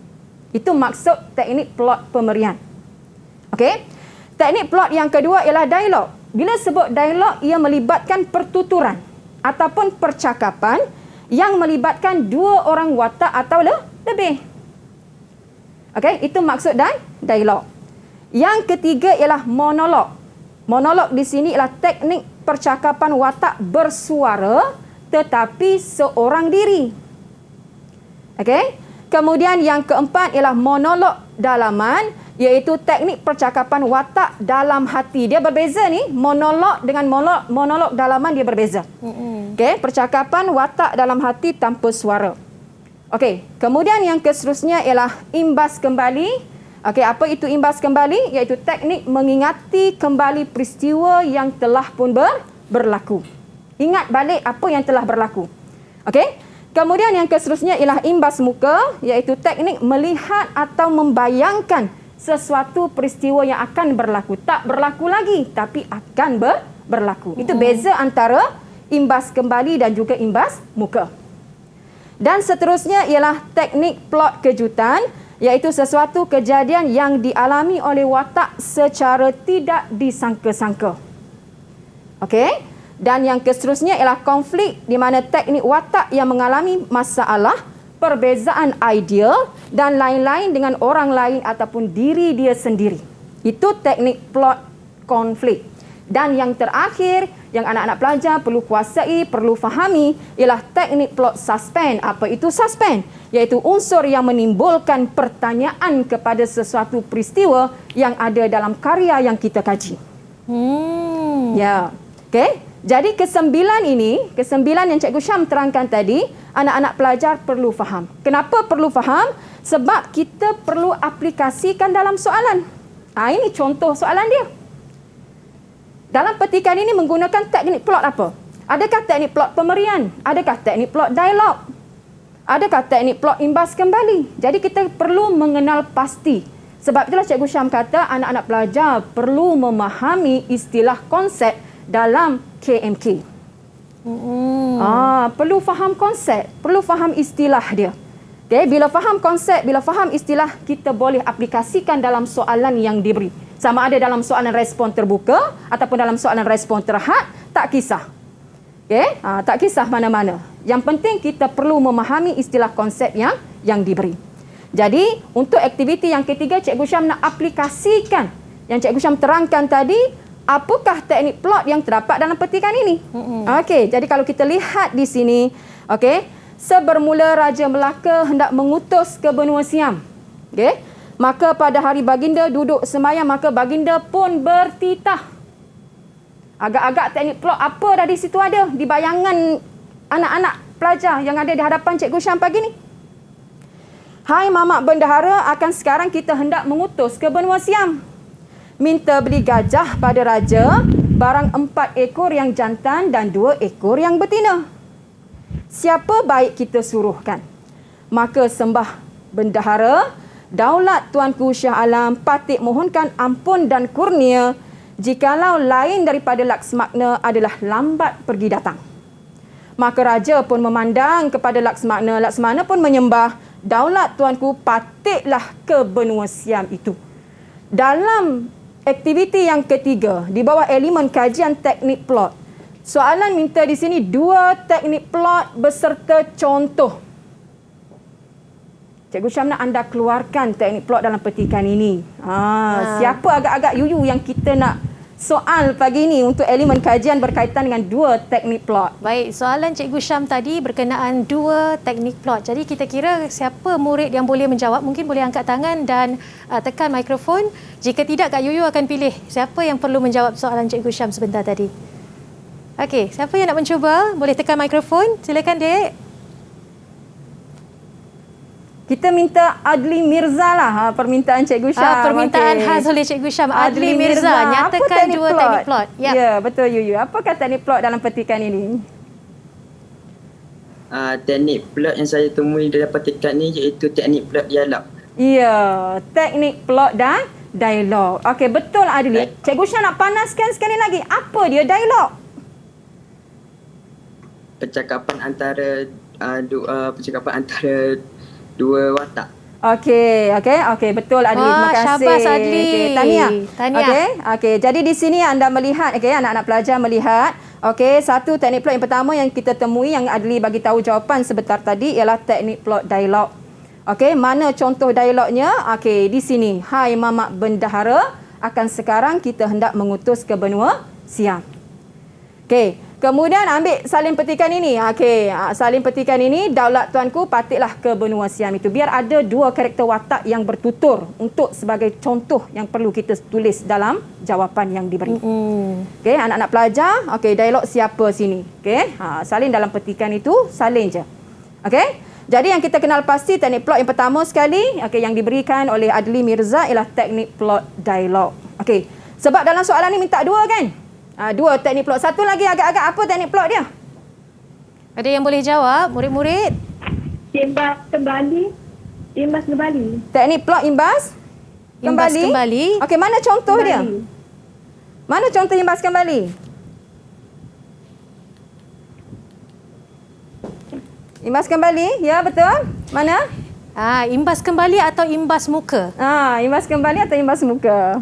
Itu maksud teknik plot pemerian. Okey. Teknik plot yang kedua ialah dialog. Bila sebut dialog, ia melibatkan pertuturan ataupun percakapan yang melibatkan dua orang watak atau lebih. Okey, itu maksud dialog. Yang ketiga ialah monolog. Monolog di sini ialah teknik percakapan watak bersuara tetapi seorang diri. Okey. Kemudian yang keempat ialah monolog dalaman, iaitu teknik percakapan watak dalam hati. Dia berbeza ni, monolog dengan monolog dalaman dia berbeza. Okey, percakapan watak dalam hati tanpa suara. Okey, kemudian yang seterusnya ialah imbas kembali. Okey, apa itu imbas kembali? Iaitu teknik mengingati kembali peristiwa yang telah pun berlaku. Ingat balik apa yang telah berlaku. Okey? Kemudian yang seterusnya ialah imbas muka, iaitu teknik melihat atau membayangkan sesuatu peristiwa yang akan berlaku. Tak berlaku lagi, tapi akan berlaku. Itu beza antara imbas kembali dan juga imbas muka. Dan seterusnya ialah teknik plot kejutan, iaitu sesuatu kejadian yang dialami oleh watak secara tidak disangka-sangka. Okey? Dan yang seterusnya ialah konflik, di mana teknik watak yang mengalami masalah, perbezaan idea dan lain-lain dengan orang lain ataupun diri dia sendiri. Itu teknik plot konflik. Dan yang terakhir, yang anak-anak pelajar perlu kuasai, perlu fahami, ialah teknik plot suspense. Apa itu suspense? Iaitu unsur yang menimbulkan pertanyaan kepada sesuatu peristiwa yang ada dalam karya yang kita kaji. Ya. Okey? Jadi kesembilan yang Cikgu Syam terangkan tadi, anak-anak pelajar perlu faham. Kenapa perlu faham? Sebab kita perlu aplikasikan dalam soalan. Ini contoh soalan dia. Dalam petikan ini menggunakan teknik plot apa? Adakah teknik plot pemerian? Adakah teknik plot dialog? Adakah teknik plot imbas kembali? Jadi kita perlu mengenal pasti. Sebab itulah Cikgu Syam kata anak-anak pelajar perlu memahami istilah konsep dalam KMK. Perlu faham konsep, perlu faham istilah dia. Okay, bila faham konsep, bila faham istilah, kita boleh aplikasikan dalam soalan yang diberi. Sama ada dalam soalan respon terbuka ataupun dalam soalan respon terhad, tak kisah. Okay? Tak kisah mana-mana. Yang penting kita perlu memahami istilah konsep yang diberi. Jadi, untuk aktiviti yang ketiga, Cikgu Syam nak aplikasikan yang Cikgu Syam terangkan tadi. Apakah teknik plot yang terdapat dalam petikan ini? Okey, jadi kalau kita lihat di sini, okey, sebermula Raja Melaka hendak mengutus ke benua Siam. Okey, maka pada hari baginda duduk sembahyang, maka baginda pun bertitah. Agak-agak teknik plot apa dah di situ ada di bayangan anak-anak pelajar yang ada di hadapan Cikgu Syam pagi ni? Hai Mamak Bendahara, akan sekarang kita hendak mengutus ke benua Siam. Minta beli gajah pada raja, barang 4 ekor yang jantan dan 2 ekor yang betina. Siapa baik kita suruhkan? Maka sembah bendahara, daulat Tuanku Syah Alam, patut mohonkan ampun dan kurnia, jikalau lain daripada Laksmagna adalah lambat pergi datang. Maka raja pun memandang kepada Laksmagna, Laksmagna pun menyembah, daulat Tuanku patutlah ke benua Siam itu. Dalam aktiviti yang ketiga, di bawah elemen kajian teknik plot, soalan minta di sini 2 teknik plot beserta contoh. Cikgu Syam nak anda keluarkan teknik plot dalam petikan ini. Siapa agak-agak Yuyu yang kita nak soal pagi ini untuk elemen kajian berkaitan dengan 2 teknik plot. Baik, soalan Cikgu Syam tadi berkenaan 2 teknik plot. Jadi kita kira siapa murid yang boleh menjawab, mungkin boleh angkat tangan dan tekan mikrofon. Jika tidak, Kak Yuyu akan pilih siapa yang perlu menjawab soalan Cikgu Syam sebentar tadi. Okey, siapa yang nak mencuba? Boleh tekan mikrofon. Silakan, Dek. Kita minta Adli Mirza lah permintaan Cikgu Syam. Permintaan khas oleh Cikgu Syam. Adli Mirza, nyatakan 2 teknik plot. Yep. Ya, betul Yuyu. Apakah teknik plot dalam petikan ini? Teknik plot yang saya temui dalam petikan ni iaitu teknik plot dialog. Ya, teknik plot dan dialog. Okey, betul Adli. Cikgu Syam nak panaskan sekali lagi. Apa dia dialog? Percakapan antara dua watak. Okey, betul Adli. Terima kasih. Syabas Adli. Okay, tahniah. Okey. Jadi di sini anda melihat, anak-anak pelajar melihat, satu teknik plot yang pertama yang kita temui yang Adli bagi tahu jawapan sebentar tadi ialah teknik plot dialog. Okey, mana contoh dialognya? Okey, di sini. Hai Mamak Bendahara, akan sekarang kita hendak mengutus ke benua Siam. Okey. Kemudian ambil salin petikan ini. Salin petikan ini, daulat tuanku patiklah ke benua Siam itu. Biar ada 2 karakter watak yang bertutur untuk sebagai contoh yang perlu kita tulis dalam jawapan yang diberi. Okey, anak-anak pelajar, dialog siapa sini? Okey, salin dalam petikan itu, salin je. Okey. Jadi yang kita kenal pasti teknik plot yang pertama sekali, yang diberikan oleh Adli Mirza ialah teknik plot dialog. Okey. Sebab dalam soalan ni minta 2 kan? 2 teknik plot. Satu lagi agak-agak apa teknik plot dia? Ada yang boleh jawab, murid-murid? Imbas kembali. Teknik plot imbas kembali. Okey, mana contoh dia? Mana contoh imbas kembali? Imbas kembali, ya betul. Mana? Imbas kembali atau imbas muka? Imbas kembali atau imbas muka?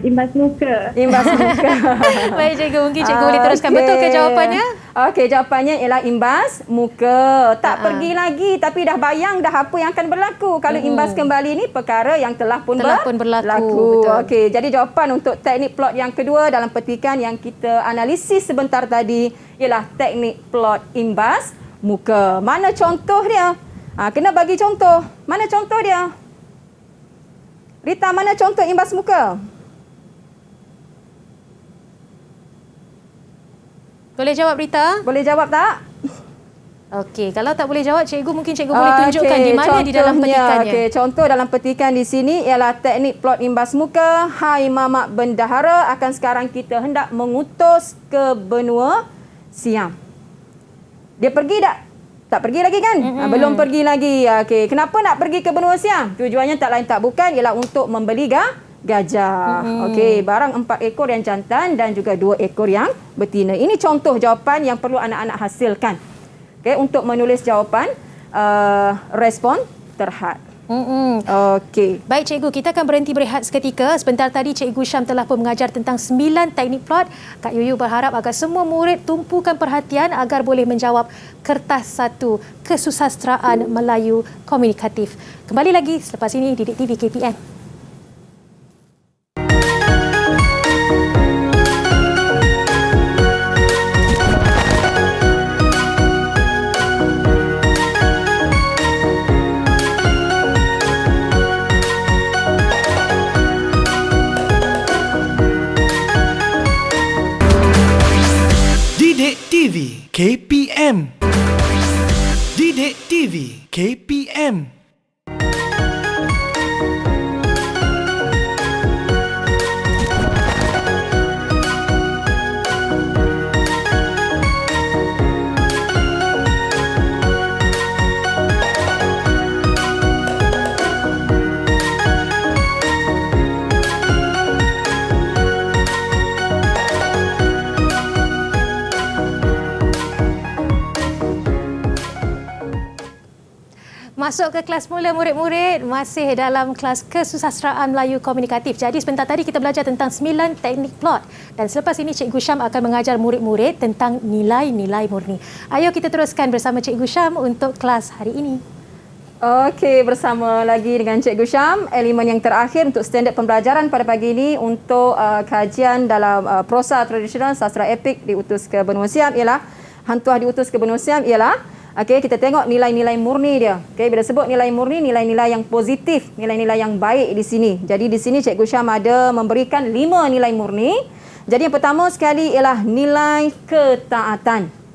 Imbas muka. Baik cikgu, mungkin cikgu boleh teruskan. Betul ke jawapannya? Okey, jawapannya ialah imbas muka. Tak pergi lagi tapi dah bayang dah apa yang akan berlaku. Kalau imbas kembali ni perkara yang telah pun berlaku. Okey, jadi jawapan untuk teknik plot yang kedua dalam petikan yang kita analisis sebentar tadi ialah teknik plot imbas muka. Mana contoh dia? Kena bagi contoh. Mana contoh dia? Rita, mana contoh imbas muka? Boleh jawab Rita? Boleh jawab tak? Okey, kalau tak boleh jawab cikgu, mungkin cikgu boleh tunjukkan di mana di dalam petikannya. Contoh dalam petikan di sini ialah teknik plot imbas muka. Hai Mamak Bendahara, akan sekarang kita hendak mengutus ke benua Siam. Dia pergi tak? Tak pergi lagi kan? Belum pergi lagi. Okey, kenapa nak pergi ke benua Siam? Tujuannya tak lain tak bukan ialah untuk membeli gajah. Okey, barang 4 ekor yang jantan dan juga 2 ekor yang betina. Ini contoh jawapan yang perlu anak-anak hasilkan. Okey, untuk menulis jawapan respon terhad. Okey. Baik cikgu, kita akan berhenti berehat seketika. Sebentar tadi Cikgu Syam telah pun mengajar tentang 9 teknik plot. Kak Yuyu berharap agar semua murid tumpukan perhatian agar boleh menjawab kertas 1 Kesusasteraan Melayu Komunikatif. Kembali lagi selepas ini di Didik TV KPM. Didik TV KPM. Didik TV KPM. Masuk ke kelas mula murid-murid, masih dalam kelas Kesusasteraan Melayu Komunikatif. Jadi sebentar tadi kita belajar tentang 9 teknik plot dan selepas ini Cikgu Syam akan mengajar murid-murid tentang nilai-nilai murni. Ayo kita teruskan bersama Cikgu Syam untuk kelas hari ini. Okey, bersama lagi dengan Cikgu Syam. Elemen yang terakhir untuk standard pembelajaran pada pagi ini untuk kajian dalam prosa tradisional sastra epik diutus ke benua Siam ialah Hang Tuah diutus ke benua Siam ialah okey, kita tengok nilai-nilai murni dia. Okey, bila sebut nilai murni, nilai-nilai yang positif, nilai-nilai yang baik di sini. Jadi di sini Cikgu Syam ada memberikan 5 nilai murni. Jadi yang pertama sekali ialah nilai ketaatan.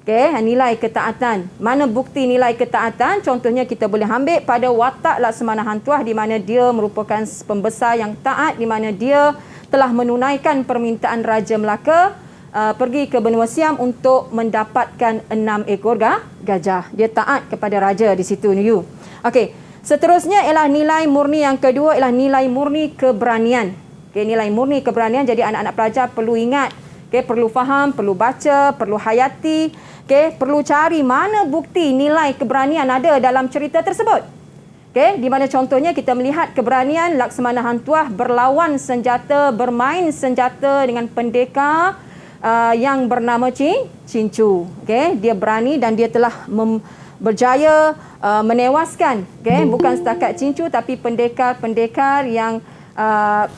Okey, nilai ketaatan. Mana bukti nilai ketaatan? Contohnya kita boleh ambil pada watak Laksamana Hang Tuah di mana dia merupakan pembesar yang taat, di mana dia telah menunaikan permintaan Raja Melaka pergi ke benua Siam untuk mendapatkan 6 ekor gajah. Dia taat kepada raja di situ you. Okey, seterusnya ialah nilai murni yang kedua ialah nilai murni keberanian. Okey, nilai murni keberanian. Jadi anak-anak pelajar perlu ingat, okey, perlu faham, perlu baca, perlu hayati. Okey, perlu cari mana bukti nilai keberanian ada dalam cerita tersebut. Okey, di mana contohnya kita melihat keberanian Laksamana Hang Tuah berlawan senjata, bermain senjata dengan pendekar yang bernama Cincu. Okey, dia berani dan dia telah berjaya menewaskan, okey, bukan setakat Cincu tapi pendekar-pendekar yang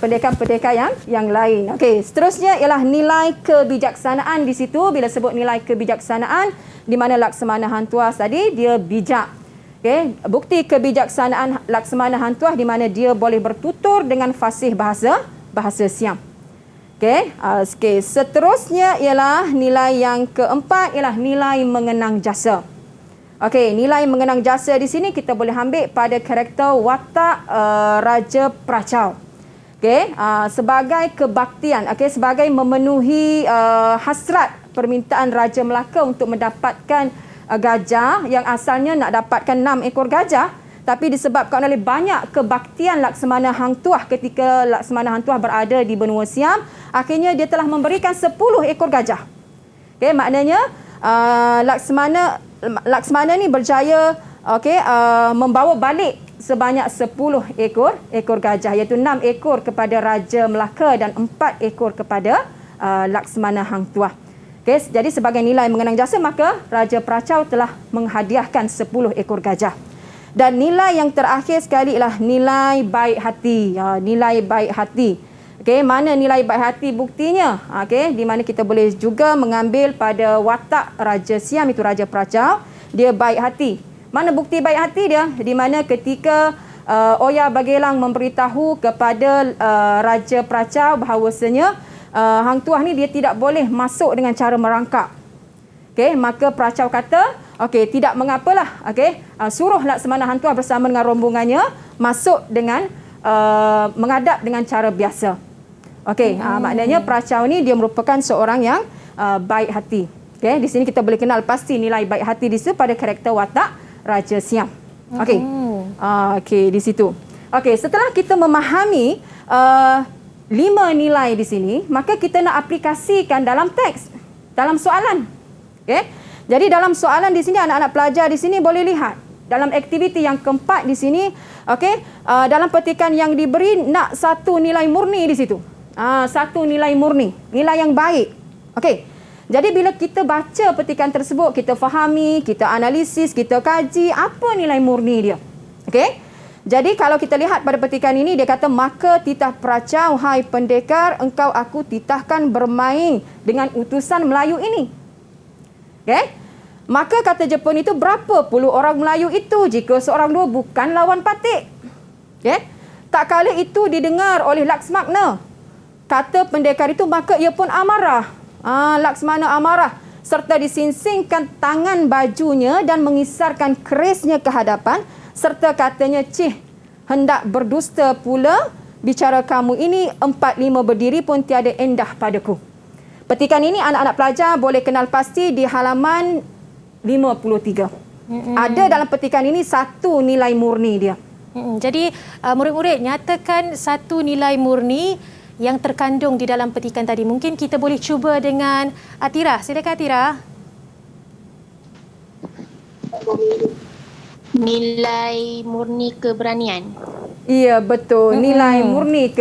pendekar-pendekar yang lain. Okey, seterusnya ialah nilai kebijaksanaan di situ. Bila sebut nilai kebijaksanaan, di mana Laksamana Hang Tuah tadi dia bijak. Okey, bukti kebijaksanaan Laksamana Hang Tuah di mana dia boleh bertutur dengan fasih bahasa Siam. Okey, seterusnya ialah nilai yang keempat ialah nilai mengenang jasa. Okey, nilai mengenang jasa di sini kita boleh ambil pada karakter watak Raja Pracau. Okey, sebagai kebaktian, okey, sebagai memenuhi hasrat permintaan Raja Melaka untuk mendapatkan gajah yang asalnya nak dapatkan 6 ekor gajah, tapi disebabkan oleh banyak kebaktian Laksamana Hang Tuah ketika Laksamana Hang Tuah berada di benua Siam, akhirnya dia telah memberikan 10 ekor gajah. Okey, maknanya Laksamana ni berjaya, okey, membawa balik sebanyak 10 ekor gajah, iaitu 6 ekor kepada Raja Melaka dan 4 ekor kepada Laksamana Hang Tuah. Okay, jadi sebagai nilai mengenang jasa, maka Raja Pracau telah menghadiahkan 10 ekor gajah. Dan nilai yang terakhir sekali ialah nilai baik hati. Nilai baik hati. Okay, mana nilai baik hati buktinya? Okay, di mana kita boleh juga mengambil pada watak Raja Siam, itu Raja Pracau. Dia baik hati. Mana bukti baik hati dia? Di mana ketika Oya Bagelang memberitahu kepada Raja Pracau bahawasanya Hang Tuah ni dia tidak boleh masuk dengan cara merangkak. Okey, maka Pracau kata, okey, tidak mengapalah. Okey, suruh Laksamana Hang Tuah bersama dengan rombongannya masuk dengan menghadap dengan cara biasa. Okey, maknanya Pracau ni dia merupakan seorang yang baik hati. Okey, di sini kita boleh kenal pasti nilai baik hati di situ pada karakter watak Raja Siam. Okey. Okey, di situ. Okey, setelah kita memahami 5 nilai di sini, maka kita nak aplikasikan dalam teks, dalam soalan. Okey. Jadi dalam soalan di sini anak-anak pelajar di sini boleh lihat dalam aktiviti yang keempat di sini, okey, dalam petikan yang diberi nak satu nilai murni di situ. Satu nilai murni, nilai yang baik. Okey. Jadi bila kita baca petikan tersebut, kita fahami, kita analisis, kita kaji apa nilai murni dia. Okey? Jadi kalau kita lihat pada petikan ini, dia kata, maka titah Pracau, hai pendekar, engkau aku titahkan bermain dengan utusan Melayu ini. Okey? Maka kata Jepun itu, berapa puluh orang Melayu itu jika seorang dua bukan lawan patik? Okey? Tak kala itu didengar oleh Laksmana. Kata pendekar itu, maka ia pun amarah. Laksamana amarah serta disingsingkan tangan bajunya dan mengisarkan kerisnya ke hadapan serta katanya, cih, hendak berdusta pula bicara kamu ini 4-5 berdiri pun tiada endah padaku. Petikan ini anak-anak pelajar boleh kenal pasti di halaman 53. Ada dalam petikan ini satu nilai murni dia. Jadi murid-murid nyatakan satu nilai murni yang terkandung di dalam petikan tadi. Mungkin kita boleh cuba dengan Atira. Silakan Atira. Nilai murni keberanian. Ya, betul. Nilai murni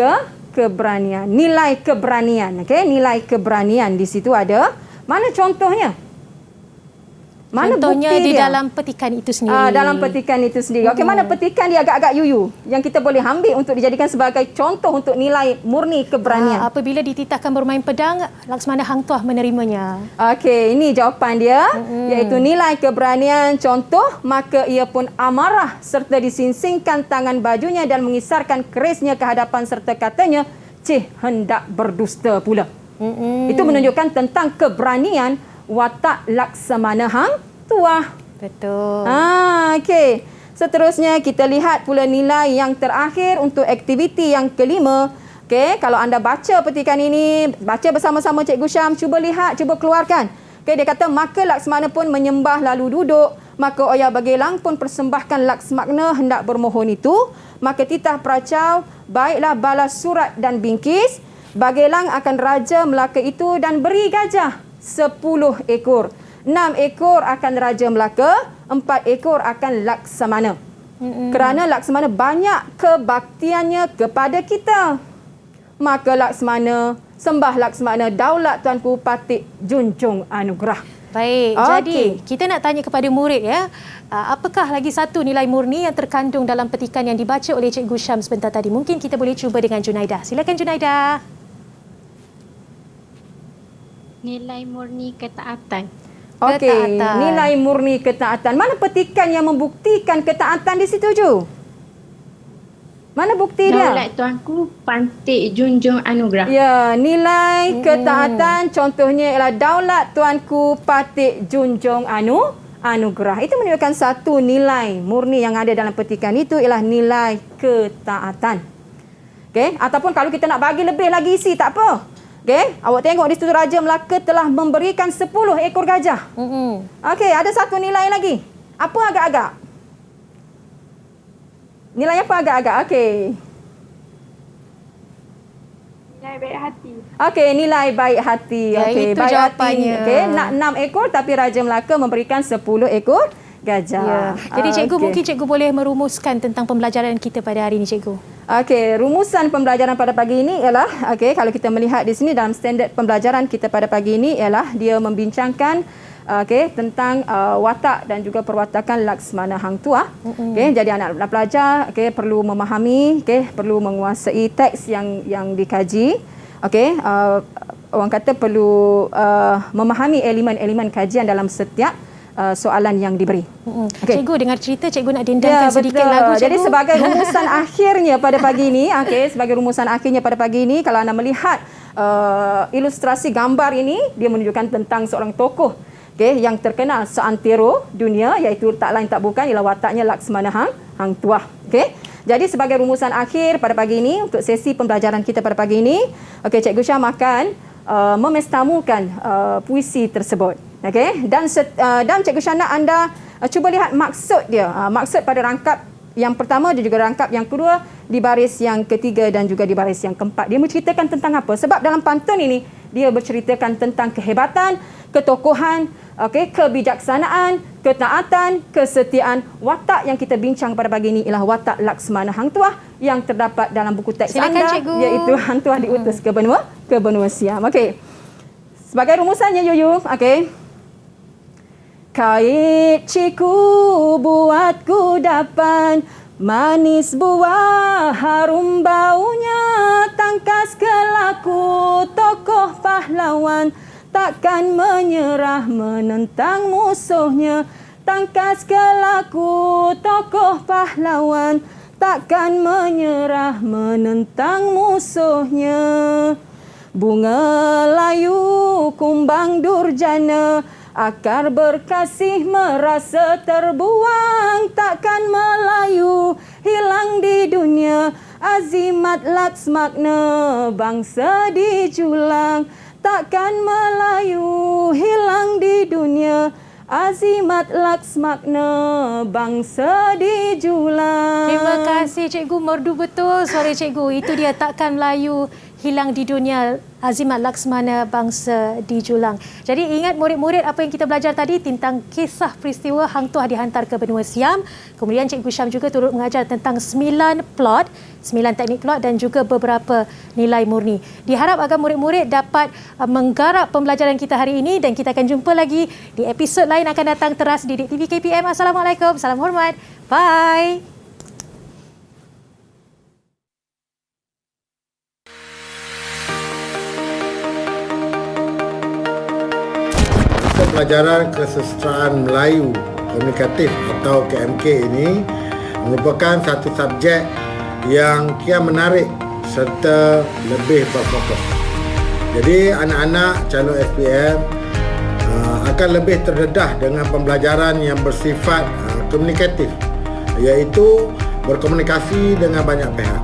keberanian. Nilai keberanian. Okey, nilai keberanian di situ ada. Mana contohnya? Mana contohnya bukti di dia? dalam petikan itu sendiri. Dalam petikan itu sendiri. Okey, mana petikan dia agak-agak yuyu yang kita boleh ambil untuk dijadikan sebagai contoh untuk nilai murni keberanian. Apabila dititahkan bermain pedang, Laksmana Hang Tuah menerimanya. Okey, ini jawapan dia, iaitu nilai keberanian contoh, maka ia pun amarah serta disingsingkan tangan bajunya dan mengisarkan kerisnya ke hadapan serta katanya, "Cih, hendak berdusta pula." Itu menunjukkan tentang keberanian watak Laksamana Hang Tuah. Betul. Okey. Seterusnya kita lihat pula nilai yang terakhir untuk aktiviti yang kelima. Okey, kalau anda baca petikan ini, baca bersama-sama Cikgu Syam, cuba lihat, cuba keluarkan. Okey, dia kata maka Laksmana pun menyembah lalu duduk, maka Oya Bagelang pun persembahkan Laksmana hendak bermohon itu, maka titah peracau, baiklah balas surat dan bingkis, Bagelang akan Raja Melaka itu dan beri gajah 10 ekor. 6 ekor akan Raja Melaka, 4 ekor akan Laksamana. Kerana Laksamana banyak kebaktiannya kepada kita. Maka Laksamana, sembah Laksamana, daulat Tuanku Patik junjung anugerah. Baik, jadi kita nak tanya kepada murid ya, apakah lagi satu nilai murni yang terkandung dalam petikan yang dibaca oleh Cikgu Syam sebentar tadi? Mungkin kita boleh cuba dengan Junaidah. Silakan Junaidah. Nilai murni ketaatan. Okey, nilai murni ketaatan. Mana petikan yang membuktikan ketaatan di situ, Ju? Mana bukti dia? Daulat Tuanku Patik junjung anugerah. Ya, nilai ketaatan contohnya ialah daulat Tuanku Patik junjung anugerah. Itu menunjukkan satu nilai murni yang ada dalam petikan itu ialah nilai ketaatan. Okey, ataupun kalau kita nak bagi lebih lagi isi, tak apa. Okey, awak tengok di situ Raja Melaka telah memberikan 10 ekor gajah. Okey, ada satu nilai lagi. Apa agak-agak? Nilai apa agak-agak? Okey. Nilai baik hati. Okey, nilai baik hati. Ya, okey, itu baik jawapannya. hati. Okey, nak 6 ekor tapi Raja Melaka memberikan 10 ekor gajah. Ya. Jadi cikgu okey. mungkin cikgu boleh merumuskan tentang pembelajaran kita pada hari ini, cikgu. Okey, rumusan pembelajaran pada pagi ini ialah, okey, kalau kita melihat di sini dalam standard pembelajaran kita pada pagi ini ialah dia membincangkan okey, tentang watak dan juga perwatakan Laksmana Hang Tuah. Okey, jadi anak-anak pelajar okey perlu memahami, okey, perlu menguasai teks yang dikaji. Okey, orang kata perlu memahami elemen-elemen kajian dalam setiap soalan yang diberi. Okay. Cikgu dengar cerita, cikgu nak dendangkan sedikit lagu, cikgu. Jadi sebagai rumusan akhirnya pada pagi ini, sebagai rumusan akhirnya pada pagi ini, kalau anda melihat ilustrasi gambar ini, dia menunjukkan tentang seorang tokoh yang terkenal seantero dunia, iaitu tak lain tak bukan ialah wataknya Laksmana Hang Tuah. Jadi sebagai rumusan akhir pada pagi ini untuk sesi pembelajaran kita pada pagi ini, Cikgu Syam akan memestamukan puisi tersebut. Dan Cikgu Syam nak anda cuba lihat maksud dia. Maksud pada rangkap yang pertama dan juga rangkap yang kedua, di baris yang ketiga dan juga di baris yang keempat. Dia menceritakan tentang apa? Sebab dalam pantun ini dia berceritakan tentang kehebatan, ketokohan, kebijaksanaan, ketaatan, kesetiaan. Watak yang kita bincang pada pagi ini ialah watak Laksmana Hang Tuah yang terdapat dalam buku teks Silakan, anda, cikgu. iaitu Hang Tuah diutus ke benua Siam. Sebagai rumusannya, Yuyu, kait ciku buat kudapan, manis buah harum baunya, tangkas kelaku tokoh pahlawan, takkan menyerah menentang musuhnya. Tangkas kelaku tokoh pahlawan, takkan menyerah menentang musuhnya. Bunga layu kumbang durjana, akar berkasih merasa terbuang, takkan melayu hilang di dunia. Azimat Laksmana bangsa dijulang, takkan melayu hilang di dunia. Azimat Laksmana bangsa dijulang. Terima kasih cikgu, merdu betul suara cikgu. Itu dia, takkan Melayu hilang di dunia Azimat Laksmana bangsa di Julang. Jadi ingat murid-murid apa yang kita belajar tadi tentang kisah peristiwa Hang Tuah dihantar ke benua Siam. Kemudian Cikgu Syam juga turut mengajar tentang 9 teknik plot dan juga beberapa nilai murni. Diharap agar murid-murid dapat menggarap pembelajaran kita hari ini dan kita akan jumpa lagi di episod lain akan datang teras di Didik TV KPM. Assalamualaikum, salam hormat. Bye. Pelajaran Kesusastraan Melayu Komunikatif atau KMK ini merupakan satu subjek yang kian menarik serta lebih berfokus. Jadi anak-anak calon SPM akan lebih terdedah dengan pembelajaran yang bersifat komunikatif, iaitu berkomunikasi dengan banyak pihak.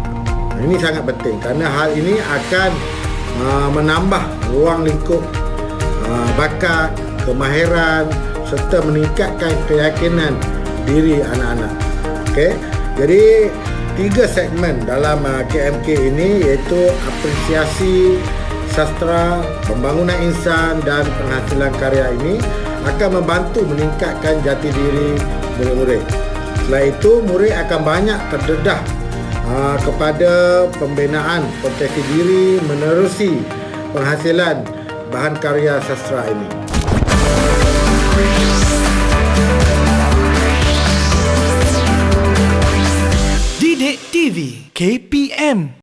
Ini sangat penting kerana hal ini akan menambah ruang lingkup bakat, kemahiran serta meningkatkan keyakinan diri anak-anak. Okey. Jadi 3 segmen dalam KMK ini iaitu apresiasi sastra, pembangunan insan dan penghasilan karya ini akan membantu meningkatkan jati diri murid-murid. Selain itu, murid akan banyak terdedah kepada pembinaan potensi diri menerusi penghasilan bahan karya sastra ini. Didik TV KPM